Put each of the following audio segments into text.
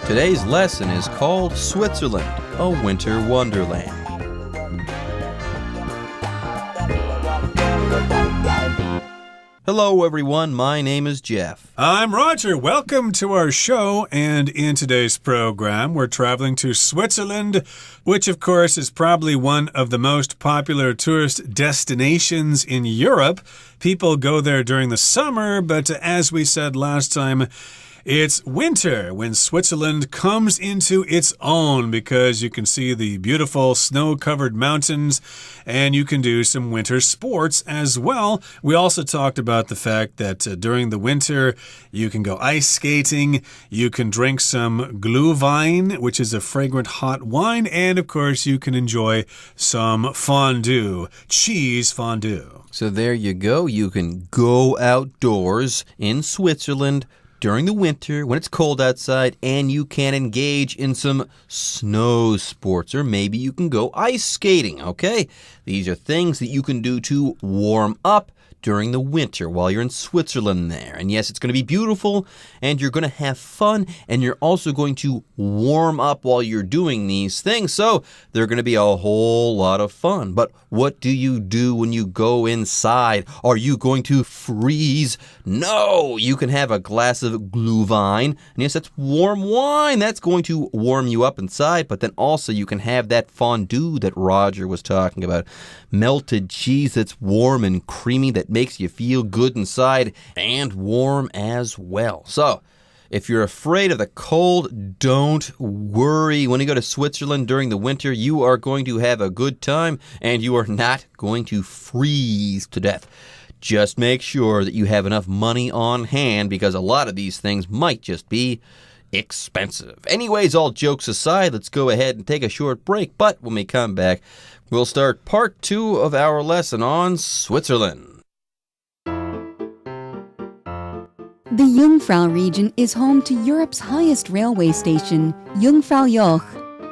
Today's lesson is called Switzerland, a Winter Wonderland. Hello everyone, my name is Jeff. I'm Roger. Welcome to our show. And in today's program, we're traveling to Switzerland, which of course is probably one of the most popular tourist destinations in Europe. People go there during the summer, but as we said last time, it's winter when Switzerland comes into its own because you can see the beautiful snow-covered mountains and you can do some winter sports as well. We also talked about the fact that during the winter you can go ice skating, you can drink some Glühwein, which is a fragrant hot wine, and of course you can enjoy some fondue, cheese fondue. So there you go. You can go outdoors in Switzerland during the winter when it's cold outside, and you can engage in some snow sports, or maybe you can go ice skating, okay? These are things that you can do to warm up during the winter while you're in Switzerland there. And yes, it's going to be beautiful, and you're going to have fun, and you're also going to warm up while you're doing these things. So they're going to be a whole lot of fun. But what do you do when you go inside? Are you going to freeze? No, you can have a glass of Glühwein. And yes, that's warm wine. That's going to warm you up inside. But then also you can have that fondue that Roger was talking about. Melted cheese that's warm and creamy that makes you feel good inside and warm as well. So, if you're afraid of the cold, don't worry. When you go to Switzerland during the winter, you are going to have a good time and you are not going to freeze to death. Just make sure that you have enough money on hand because a lot of these things might just be expensive. Anyways, all jokes aside, let's go ahead and take a short break. But when we come back, we'll start part 2 of our lesson on Switzerland. The Jungfrau region is home to Europe's highest railway station, Jungfraujoch,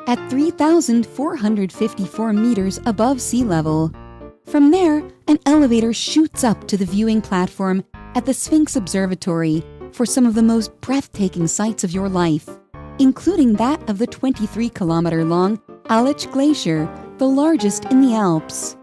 at 3,454 meters above sea level. From there, an elevator shoots up to the viewing platform at the Sphinx Observatory for some of the most breathtaking sights of your life, including that of the 23-kilometer-long ALLL+ Glacier, the largest in the Alps.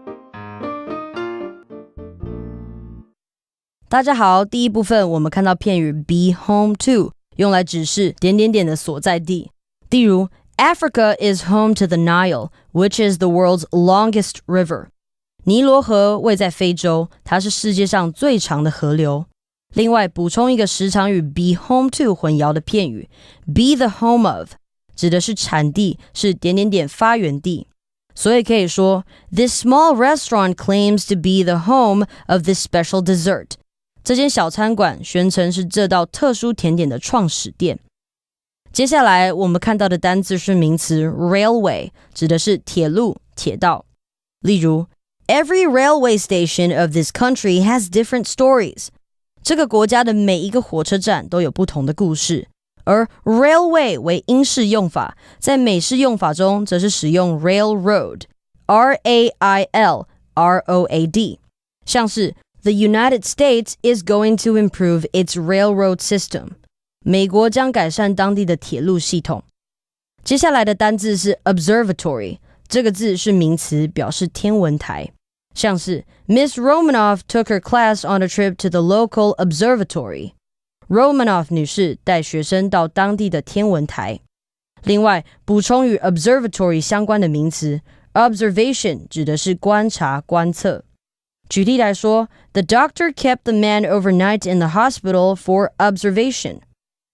大家好，第一部分我们看到片语 be home to 用来指示点点点的所在地。例如 Africa is home to the Nile, which is the world's longest river. 尼罗河位在非洲，它是世界上最长的河流。另外补充一个时常与 be home to 混淆的片语 be the home of 指的是产地，是点点点发源地。所以可以说 This small restaurant claims to be the home of this special dessert. 这间小餐馆宣称是这道特殊甜点的创始店。接下来我们看到的单字是名词 railway, 指的是铁路、铁道。例如 Every railway station of this country has different stories. 这个国家的每一个火车站都有不同的故事。而 railway 为英式用法，在美式用法中则是使用 railroad, R-A-I-L-R-O-A-D. 像是The United States is going to improve its railroad system. 美国将改善当地的铁路系统。接下来的单字是 observatory. 这个字是名词，表示天文台。像是 Miss Romanoff took her class on a trip to the local observatory. Romanoff 女士带学生到当地的天文台。另外，补充与 observatory 相关的名词 observation 指的是观察、观测。举例来说 The doctor kept the man overnight in the hospital for observation.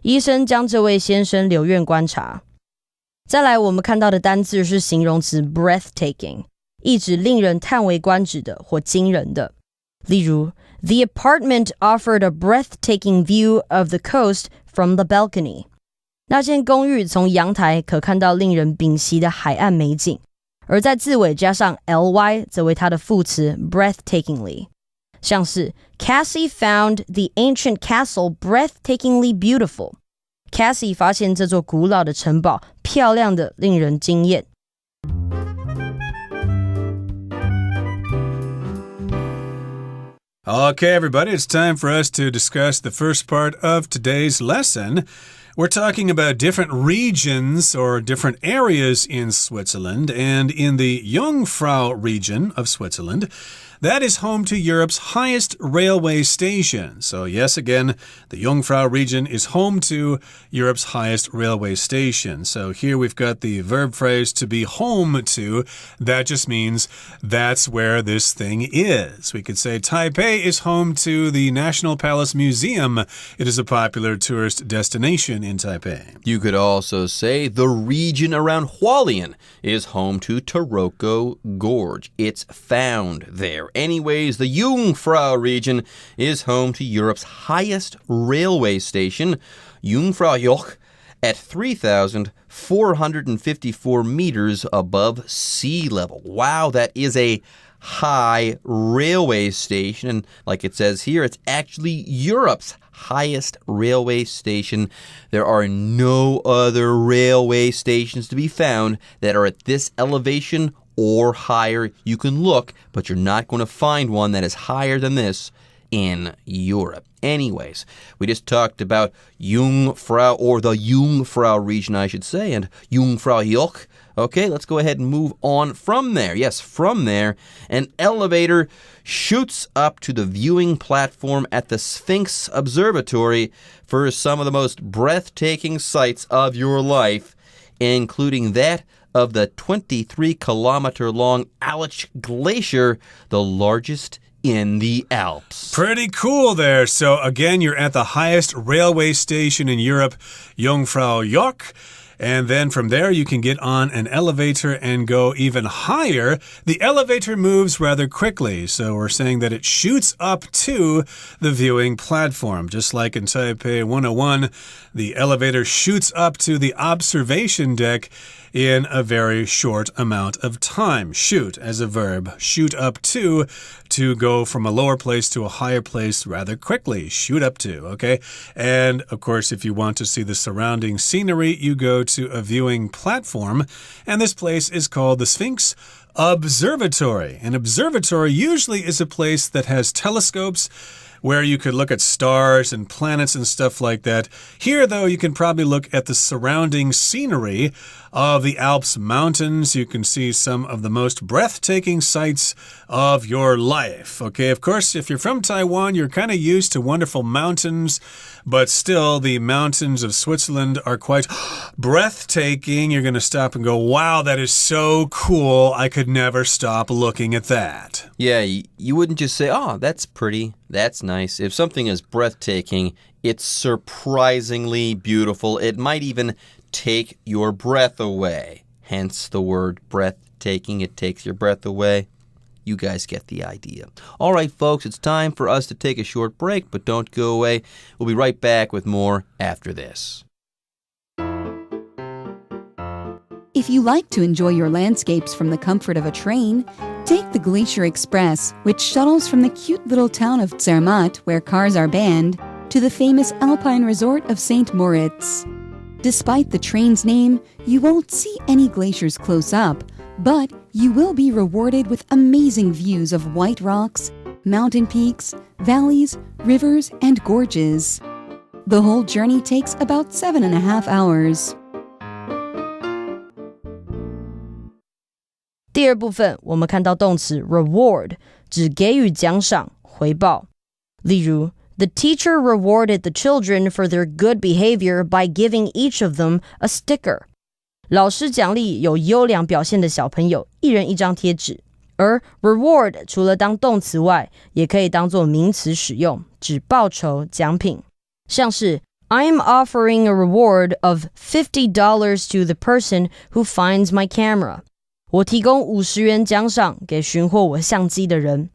医生将这位先生留院观察。再来我们看到的单字是形容词 breathtaking, 意指令人叹为观止的或惊人的。例如 The apartment offered a breathtaking view of the coast from the balcony. 那间公寓从阳台可看到令人屏息的海岸美景。而在字尾加上 ly 则为它的副词 breathtakingly. 像是 Cassie found the ancient castle breathtakingly beautiful. Cassie 发现这座古老的城堡漂亮的令人惊艳。Okay, everybody, it's time for us to discuss the first part of today's lesson. We're talking about different regions or different areas in Switzerland, and in the Jungfrau region of Switzerland, that is home to Europe's highest railway station. So yes, again, the Jungfrau region is home to Europe's highest railway station. So here we've got the verb phrase to be home to. That just means that's where this thing is. We could say Taipei is home to the National Palace Museum. It is a popular tourist destination in Taipei. You could also say the region around Hualien is home to Taroko Gorge. It's found there. Anyways, the Jungfrau region is home to Europe's highest railway station, Jungfrau Joch, at 3,454 meters above sea level. Wow, that is a high railway station. And like it says here, it's actually Europe's highest railway station. There are no other railway stations to be found that are at this elevation or higher. You can look, but you're not going to find one that is higher than this in Europe. Anyways, we just talked about Jungfrau, or the Jungfrau region, I should say, and Jungfrau Joch. Okay, let's go ahead and move on from there. Yes, from there, an elevator shoots up to the viewing platform at the Sphinx Observatory for some of the most breathtaking sights of your life, including that of the 23-kilometer-long Aletsch Glacier, the largest in the Alps. Pretty cool there. So again, you're at the highest railway station in Europe, Jungfrau Joch. And then from there, you can get on an elevator and go even higher. The elevator moves rather quickly, so we're saying that it shoots up to the viewing platform. Just like in Taipei 101, the elevator shoots up to the observation deck in a very short amount of time. Shoot as a verb. Shoot up to go from a lower place to a higher place rather quickly. Shoot up to, okay? And, of course, if you want to see the surrounding scenery, you go to a viewing platform. And this place is called the Sphinx Observatory. An observatory usually is a place that has telescopes where you could look at stars and planets and stuff like that. Here, though, you can probably look at the surrounding scenery of the Alps mountains. You can see some of the most breathtaking sights of your life. Okay, of course, if you're from Taiwan, you're kind of used to wonderful mountains, but still, the mountains of Switzerland are quite breathtaking. You're going to stop and go, wow, that is so cool. I could never stop looking at that. Yeah, you wouldn't just say, oh, that's pretty, that's nice. If something is breathtaking, it's surprisingly beautiful. It might even take your breath away. Hence the word breathtaking. It takes your breath away. You guys get the idea. All right, folks, it's time for us to take a short break, but don't go away. We'll be right back with more after this. If you like to enjoy your landscapes from the comfort of a train, take the Glacier Express, which shuttles from the cute little town of Zermatt, where cars are banned, to the famous alpine resort of St. Moritz. Despite the train's name, you won't see any glaciers close up, but you will be rewarded with amazing views of white rocks, mountain peaks, valleys, rivers, and gorges. The whole journey takes about 7.5 hours. 第二部分，我们看到动词 reward 指给予奖赏、回报。例如 The teacher rewarded the children for their good behavior by giving each of them a sticker. 老师奖励有优良表现的小朋友，一人一张贴纸。而 reward 除了当动词外，也可以当作名词使用，指报酬、奖品。像是 I'm offering a reward of $50 to the person who finds my camera. 我提供50元奖赏给寻获我相机的人。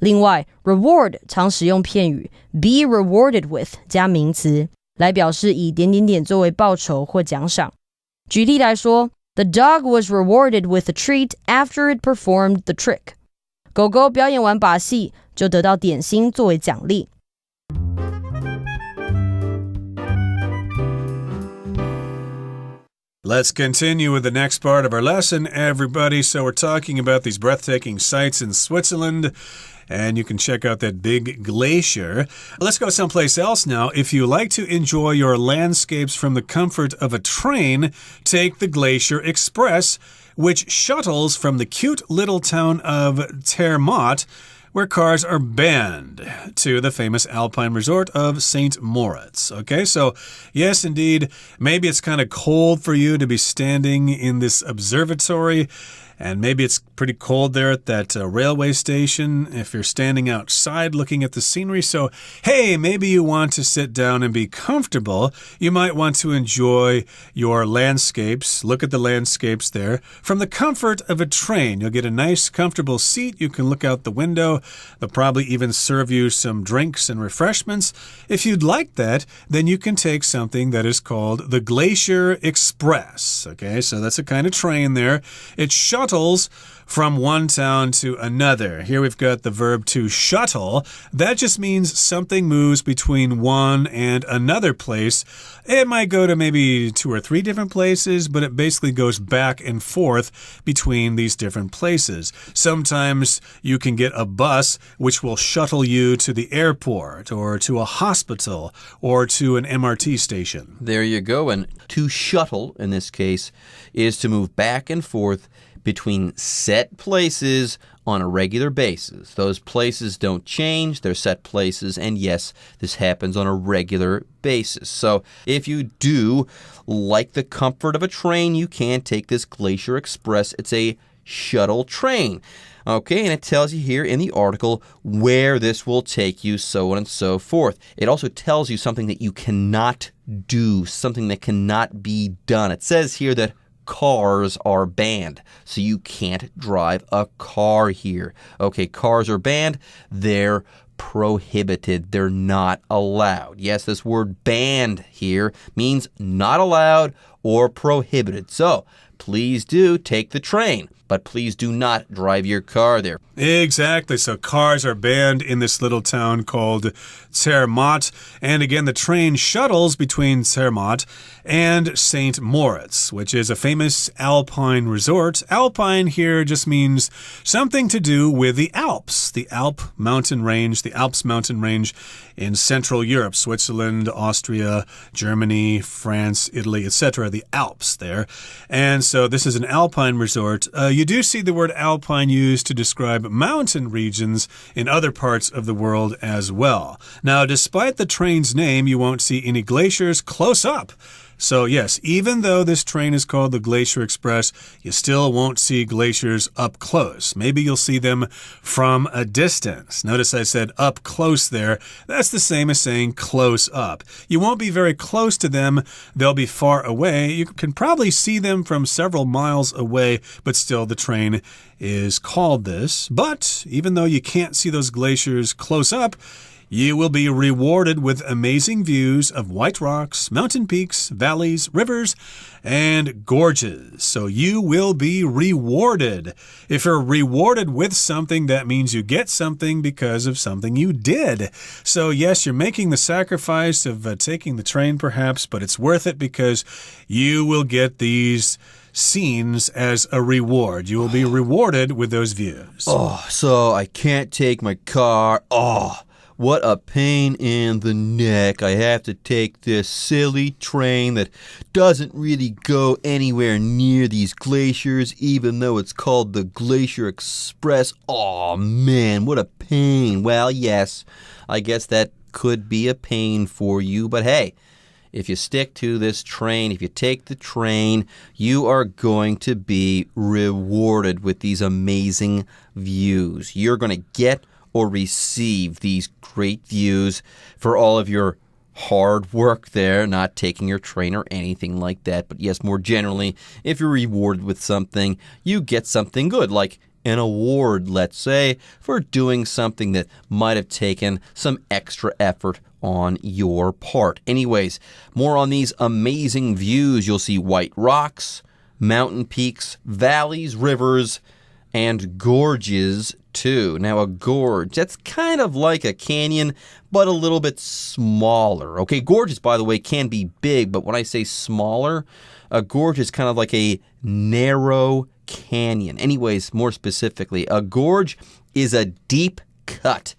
另外 reward 常使用片语 be rewarded with 加名词，来表示以点点点作为报酬或奖赏。举例来说 The dog was rewarded with a treat after it performed the trick. 狗狗表演完把戏，就得到点心作为奖励。Let's continue with the next part of our lesson, everybody. So we're talking about these breathtaking sights in Switzerland. and you can check out that big glacier. Let's go someplace else now. If you like to enjoy your landscapes from the comfort of a train, take the Glacier Express, which shuttles from the cute little town of Zermatt, where cars are banned, to the famous alpine resort of St. Moritz. Okay, so yes, indeed, maybe it's kind of cold for you to be standing in this observatory. And maybe it's pretty cold there at that railway station if you're standing outside looking at the scenery. So, hey, maybe you want to sit down and be comfortable. You might want to enjoy your landscapes. Look at the landscapes there from the comfort of a train. You'll get a nice, comfortable seat. You can look out the window. They'll probably even serve you some drinks and refreshments. If you'd like that, then you can take something that is called the Glacier Express. Okay, so that's a kind of train there. It shuttles from one town to another. Here we've got the verb to shuttle. That just means something moves between one and another place. It might go to maybe 2 or 3 different places, but it basically goes back and forth between these different places. Sometimes you can get a bus which will shuttle you to the airport or to a hospital or to an MRT station. There you go. And to shuttle, in this case, is to move back and forth between set places on a regular basis. Those places don't change, they're set places, and yes, this happens on a regular basis. So if you do like the comfort of a train, you can take this Glacier Express. It's a shuttle train. Okay, and it tells you here in the article where this will take you, so on and so forth. It also tells you something that you cannot do, something that cannot be done. It says here that cars are banned, so you can't drive a car here. Okay, cars are banned. They're prohibited. They're not allowed. Yes, this word banned here means not allowed or prohibited. So please do take the train, but please do not drive your car there. Exactly. So cars are banned in this little town called Zermatt. And again, the train shuttles between Zermatt and St. Moritz, which is a famous alpine resort. Alpine here just means something to do with the Alps, the Alps mountain range in Central Europe, Switzerland, Austria, Germany, France, Italy, etc., the Alps there. And so this is an alpine resort. You do see the word alpine used to describe mountain regions in other parts of the world as well. Now, despite the train's name, you won't see any glaciers close up. So yes, even though this train is called the Glacier Express, you still won't see glaciers up close. Maybe you'll see them from a distance. Notice I said up close there. That's the same as saying close up. You won't be very close to them. They'll be far away. You can probably see them from several miles away, but still the train is called this. But even though you can't see those glaciers close up, you will be rewarded with amazing views of white rocks, mountain peaks, valleys, rivers, and gorges. So you will be rewarded. If you're rewarded with something, that means you get something because of something you did. So yes, you're making the sacrifice of taking the train perhaps, but it's worth it because you will get these scenes as a reward. You will be rewarded with those views. Oh, so I can't take my car. Oh, what a pain in the neck. I have to take this silly train that doesn't really go anywhere near these glaciers, even though it's called the Glacier Express. Oh, man, what a pain. Well, yes, I guess that could be a pain for you, but hey, if you stick to this train, if you take the train, you are going to be rewarded with these amazing views. You're going to get or receive these great views for all of your hard work there, not taking your train or anything like that. But yes, more generally, if you're rewarded with something, you get something good, like an award, let's say, for doing something that might have taken some extra effort on your part. Anyways, more on these amazing views. You'll see white rocks, mountain peaks, valleys, rivers, and gorges too. Now, a gorge, that's kind of like a canyon, but a little bit smaller. Okay, gorges, by the way, can be big, but when I say smaller, a gorge is kind of like a narrow canyon. Anyways, more specifically, a gorge is a deep cut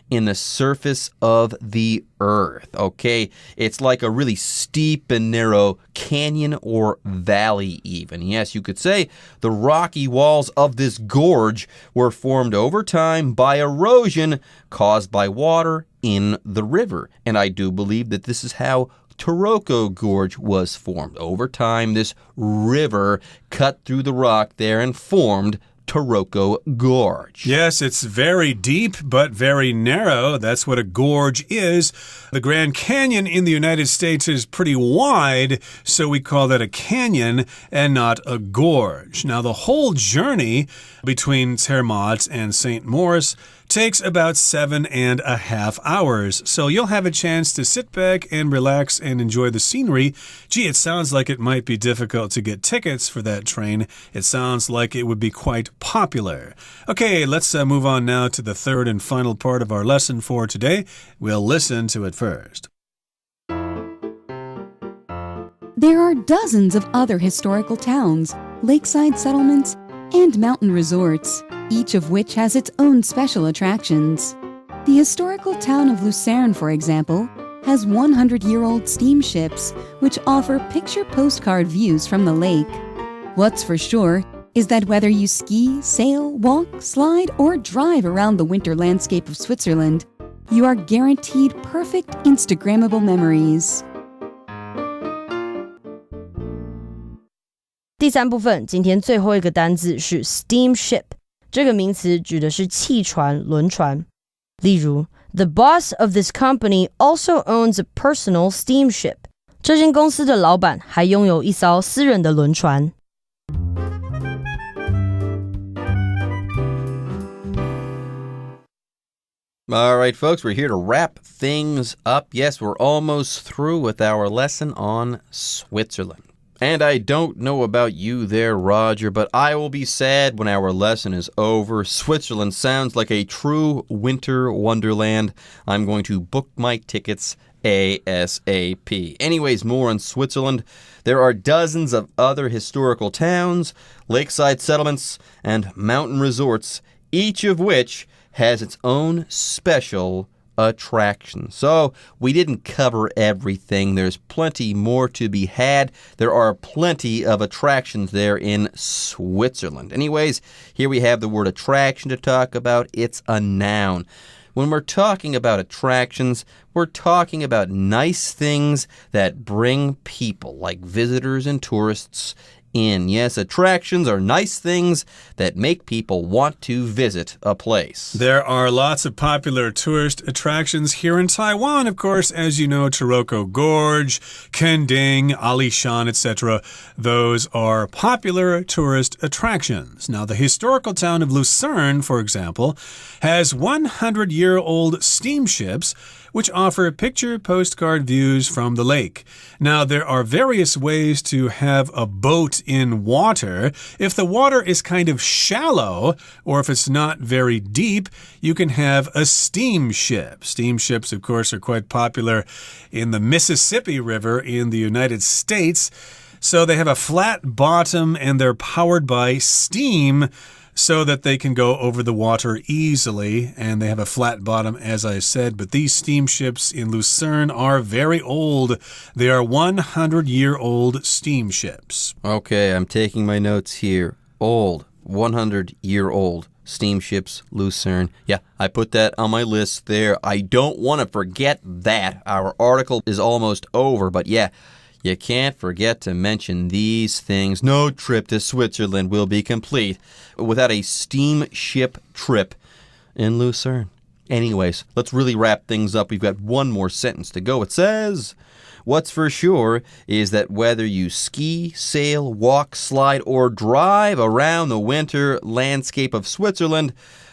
in the surface of the earth, okay? It's like a really steep and narrow canyon or valley even. Yes, you could say the rocky walls of this gorge were formed over time by erosion caused by water in the river. And I do believe that this is how Taroko Gorge was formed. Over time, this river cut through the rock there and formed Taroko Gorge. Yes, it's very deep but very narrow. That's what a gorge is. The Grand Canyon in the United States is pretty wide, so we call that a canyon and not a gorge. Now, the whole journey between Zermatt and St. Moritz takes about 7.5 hours. So you'll have a chance to sit back and relax and enjoy the scenery. Gee, it sounds like it might be difficult to get tickets for that train. It sounds like it would be quite popular. Okay, let's move on now to the third and final part of our lesson for today. We'll listen to it first. There are dozens of other historical towns, lakeside settlements, and mountain resorts, each of which has its own special attractions. The historical town of Lucerne, for example, has 100-year-old steamships which offer picture postcard views from the lake. What's for sure is that whether you ski, sail, walk, slide, or drive around the winter landscape of Switzerland, you are guaranteed perfect Instagrammable memories. 第三部分，今天最后一个单字是 steamship， 这个名词指的是汽船、轮船。例如 The boss of this company also owns a personal steamship. 这间公司的老板还拥有一艘私人的轮船。All right, folks, we're here to wrap things up. Yes, we're almost through with our lesson on Switzerland. And I don't know about you there, Roger, but I will be sad when our lesson is over. Switzerland sounds like a true winter wonderland. I'm going to book my tickets ASAP. Anyways, more on Switzerland. There are dozens of other historical towns, lakeside settlements, and mountain resorts, each of which has its own special attraction. So we didn't cover everything. There's plenty more to be had. There are plenty of attractions there in Switzerland. Anyways, here we have the word attraction to talk about. It's a noun. When we're talking about attractions, we're talking about nice things that bring people, like visitors and tourists, in. Yes, attractions are nice things that make people want to visit a place. There are lots of popular tourist attractions here in Taiwan, of course, as you know, Taroko Gorge, Kending, Alishan, etc. Those are popular tourist attractions. Now, the historical town of Lucerne, for example, has 100-year-old steamships which offer picture postcard views from the lake. Now, there are various ways to have a boat in water. If the water is kind of shallow, or if it's not very deep, you can have a steamship. Steamships, of course, are quite popular in the Mississippi River in the United States. So they have a flat bottom and they're powered by steam, so that they can go over the water easily, and they have a flat bottom, as I said. But these steamships in Lucerne are very old. They are 100-year-old steamships. Okay, I'm taking my notes here. Old, 100-year-old steamships, Lucerne. Yeah, I put that on my list there. I don't want to forget that. Our article is almost over, but yeah, you can't forget to mention these things. No trip to Switzerland will be complete without a steamship trip in Lucerne. Anyways, let's really wrap things up. We've got one more sentence to go. It says, what's for sure is that whether you ski, sail, walk, slide, or drive around the winter landscape of Switzerland,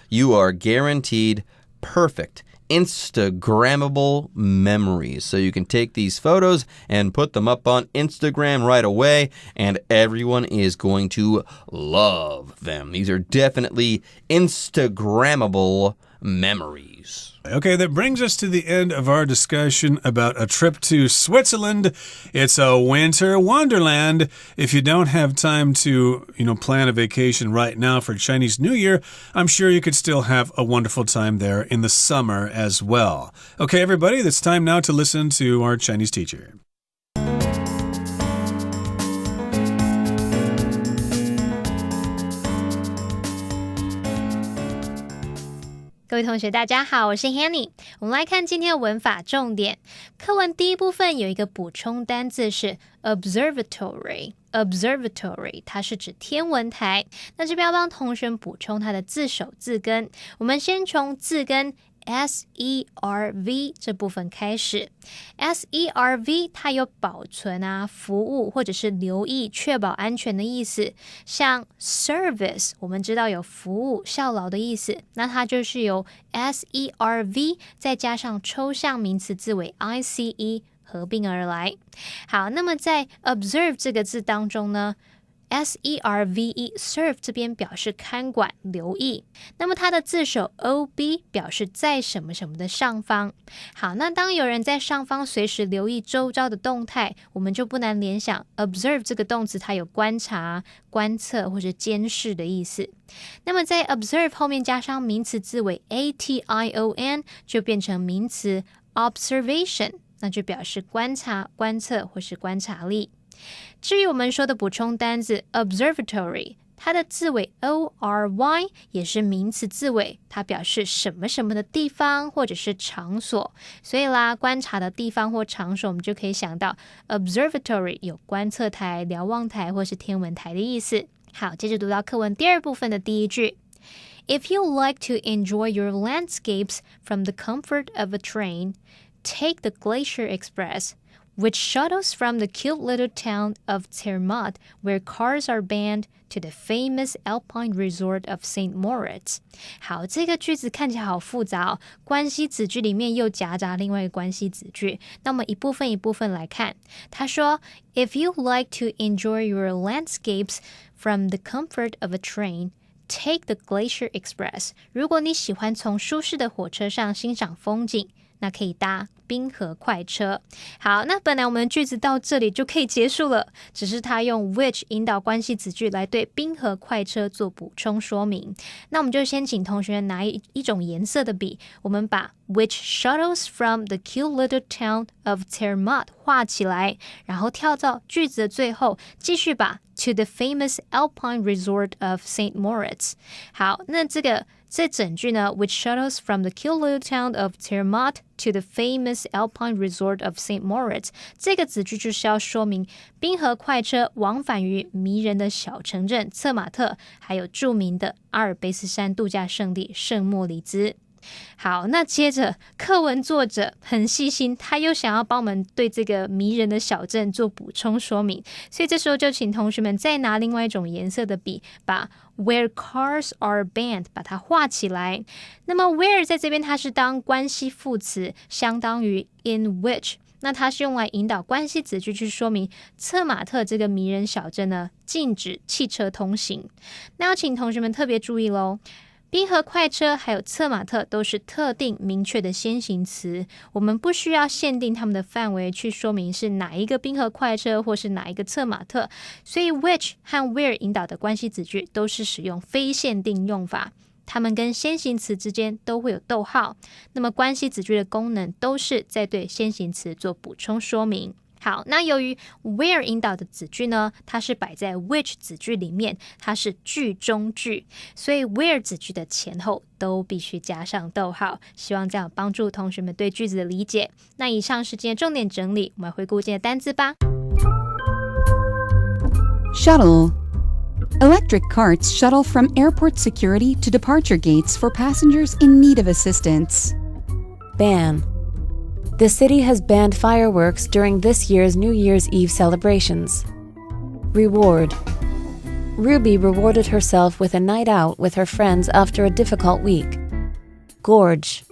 you are guaranteed perfect Instagrammable memories. So you can take these photos and put them up on Instagram right away, and everyone is going to love them. These are definitely Instagrammable memories. Okay, that brings us to the end of our discussion about a trip to Switzerland. It's a winter wonderland. If you don't have time to, plan a vacation right now for Chinese New Year, I'm sure you could still have a wonderful time there in the summer as well. Okay, everybody, it's time now to listen to our Chinese teacher. 各位同学大家好，我是 Hanny。 我们来看今天的文法重点。课文第一部分有一个补充单字是 observatory。 Observatory 它是指天文台。那这边要帮同学补充它的字首字根。我们先从字根SERV 这部分开始。 SERV 它有保存服务或者是留意确保安全的意思。像 service 我们知道有服务效劳的意思，那它就是由 SERV 再加上抽象名词字尾 ICE 合并而来。好，那么在 observe 这个字当中呢，SERVE serve 这边表示看管留意，那么它的字首 OB 表示在什么什么的上方。好，那当有人在上方随时留意周遭的动态，我们就不难联想 observe 这个动词它有观察、观测或者监视的意思。那么在 observe 后面加上名词字尾 ATION 就变成名词 observation， 那就表示观察、观测或是观察力。至于我们说的补充单字 observatory， 它的字尾 ORY 也是名词字尾，它表示什么什么的地方或者是场所。所以啦，观察的地方或场所，我们就可以想到 observatory 有观测台、瞭望台或是天文台的意思。好，接着读到课文第二部分的第一句。If you like to enjoy your landscapes from the comfort of a train, take the Glacier Express,which shuttles from the cute little town of Zermatt, where cars are banned, to the famous alpine resort of St. Moritz. 好，这个句子看起来好复杂哦，关系子句里面又夹杂另外一个关系子句。那么一部分一部分来看。他说 If you like to enjoy your landscapes from the comfort of a train, take the Glacier Express. 如果你喜欢从舒适的火车上欣赏风景，那可以搭冰河快车。好，那本来我们的句子到这里就可以结束了，只是他用 which 引导关系子句来对冰河快车做补充说明。那我们就先请同学拿一种颜色的笔，我们把 which shuttles from the cute little town of Zermatt 画起来，然后跳到句子的最后，继续把 to the famous alpine resort of St. Moritz。 好，那这整句呢 which shuttles from the cute little town of Zermatt to the famous alpine resort of St. Moritz， 这个子句就是要说明冰河快车往返于迷人的小城镇策马特，还有著名的阿尔卑斯山度假胜地圣莫里兹。好，那接着课文作者很细心，他又想要帮我们对这个迷人的小镇做补充说明，所以这时候就请同学们再拿另外一种颜色的笔，把 where cars are banned 把它画起来。那么 where 在这边它是当关系副词，相当于 in which， 那它是用来引导关系子句去说明策马特这个迷人小镇呢禁止汽车通行。那要请同学们特别注意咯，冰河快车还有策马特都是特定明确的先行词，我们不需要限定它们的范围去说明是哪一个冰河快车或是哪一个策马特，所以 which 和 where 引导的关系子句都是使用非限定用法，它们跟先行词之间都会有逗号，那么关系子句的功能都是在对先行词做补充说明。好，那由于 where 引导的子句呢，它是摆在 which 子句里面，它是句中句，所以 where 子句的前后都必须加上逗号，希望这样帮助同学们对句子的理解。那以上是今天重点整理，我们回顾今天的单字吧。Shuttle. Electric carts shuttle from airport security to departure gates for passengers in need of assistance. Ban.The city has banned fireworks during this year's New Year's Eve celebrations. Reward. Ruby rewarded herself with a night out with her friends after a difficult week. Gorge.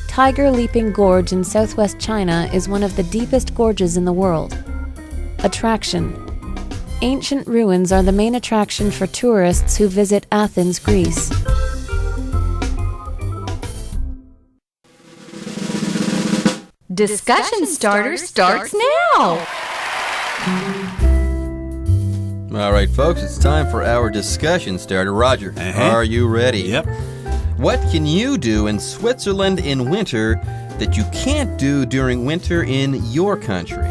Tiger Leaping Gorge in southwest China is one of the deepest gorges in the world. Attraction. Ancient ruins are the main attraction for tourists who visit Athens, Greece. Discussion Starter starts now. All right, folks, it's time for our discussion starter. Roger, are you ready? Yep. What can you do in Switzerland in winter that you can't do during winter in your country?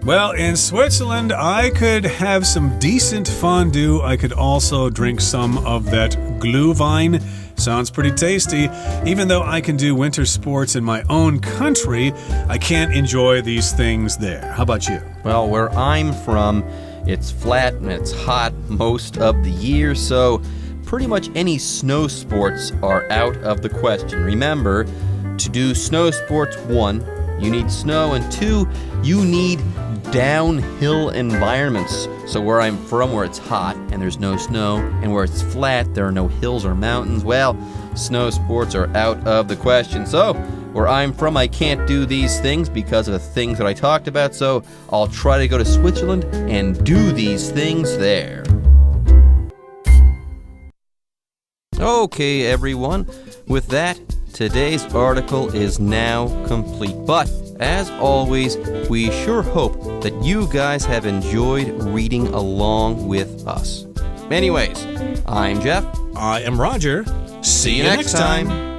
Well, in Switzerland, I could have some decent fondue. I could also drink some of that Glühwein. Sounds pretty tasty. Even though I can do winter sports in my own country, I can't enjoy these things there. How about you? Well, where I'm from, it's flat and it's hot most of the year, so pretty much any snow sports are out of the question. Remember, to do snow sports, 1, you need snow, and 2, you need downhill environments. So where I'm from, where it's hot and there's no snow, and where it's flat, there are no hills or mountains, well, snow sports are out of the question. So where I'm from, I can't do these things because of the things that I talked about, so I'll try to go to Switzerland and do these things there. Okay, everyone. With that, today's article is now complete. But, as always, we sure hope that you guys have enjoyed reading along with us. Anyways, I'm Jeff. I am Roger. See you next time.